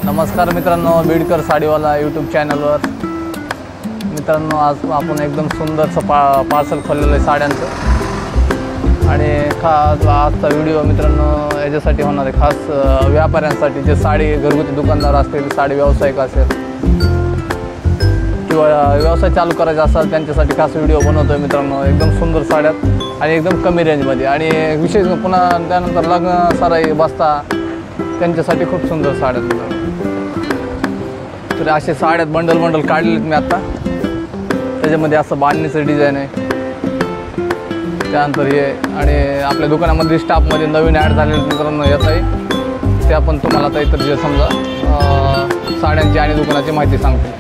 नमस्कार मित्रांनो, बीडकर साडीवाला यूट्यूब चॅनलवर. मित्रांनो, आज आपण एकदम सुंदरसं पार्सल खोललेलं आहे साड्यांचं. आणि आजचा व्हिडिओ मित्रांनो याच्यासाठी होणार आहे, खास व्यापाऱ्यांसाठी, जे साडी घरगुती दुकानदार असतील, साडी व्यावसायिक असेल किंवा व्यवसाय चालू करायचा असेल त्यांच्यासाठी खास व्हिडिओ बनवतो आहे मित्रांनो. एकदम सुंदर साड्यात आणि एकदम कमी रेंजमध्ये, आणि विशेष पुन्हा त्यानंतर लग्न सराई बसता त्यांच्यासाठी खूप सुंदर साड्या मित्रांनो. तर असे साड्यात बंडल काढलेत मी आता. त्याच्यामध्ये असं बांधणीचं डिझाईन आहे. त्यानंतर हे आणि आपल्या दुकानामध्ये स्टाफमध्ये नवीन ॲड झालेले मित्रांनो येत आहे, ते आपण तुम्हाला आता इतर जे समजा साड्यांची आणि दुकानाची माहिती सांगतो.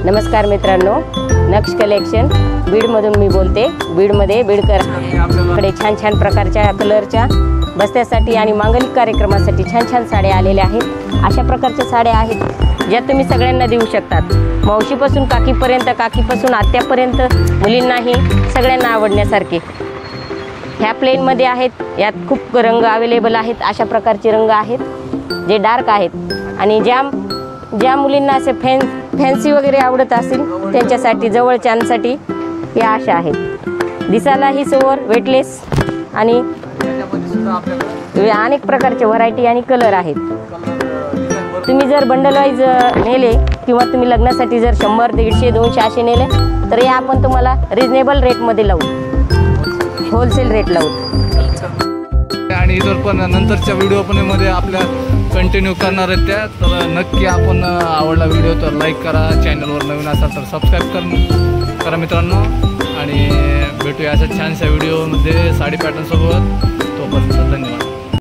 नमस्कार मित्रांनो, नक्ष कलेक्शन बीडमधून मी बोलते. बीडमध्ये बीडकरकडे छान छान प्रकारच्या कलरच्या बस्त्यासाठी आणि मांगलिक कार्यक्रमासाठी छान छान साड्या आलेल्या आहेत. अशा प्रकारच्या साड्या आहेत ज्या तुम्ही सगळ्यांना देऊ शकतात. मावशीपासून काकीपर्यंत, काकीपासून आत्यापर्यंत, मुलींनाही सगळ्यांना आवडण्यासारखे ह्या प्लेनमध्ये आहेत. यात खूप रंग अवेलेबल आहेत. अशा प्रकारचे रंग आहेत जे डार्क आहेत, आणि ज्या मुलींना असे फॅन्सी वगैरे आवडत असेल त्यांच्यासाठी, जवळच्यांसाठी या अशा आहेत. दिसायलाही सोवर, वेटलेस आणि अनेक प्रकारचे व्हरायटी आणि कलर आहेत. तुम्ही जर बंडल वाईज नेले किंवा तुम्ही लग्नासाठी जर 100, 150, 200 असे नेले तर या आपण तुम्हाला रिजनेबल रेटमध्ये लावू, होलसेल रेट लावू. आणि इतर पण नंतरच्या व्हिडिओ पण मध्ये आपल्या कंटिन्यू करणार आहेत त्या. तर नक्की आपण आवडला व्हिडिओ तर लाईक करा, चॅनलवर नवीन असाल तर सबस्क्राईब करा मित्रांनो. आणि भेटूया अशा छानशा व्हिडिओमध्ये साडी पॅटर्नसोबत. तोपर्यंत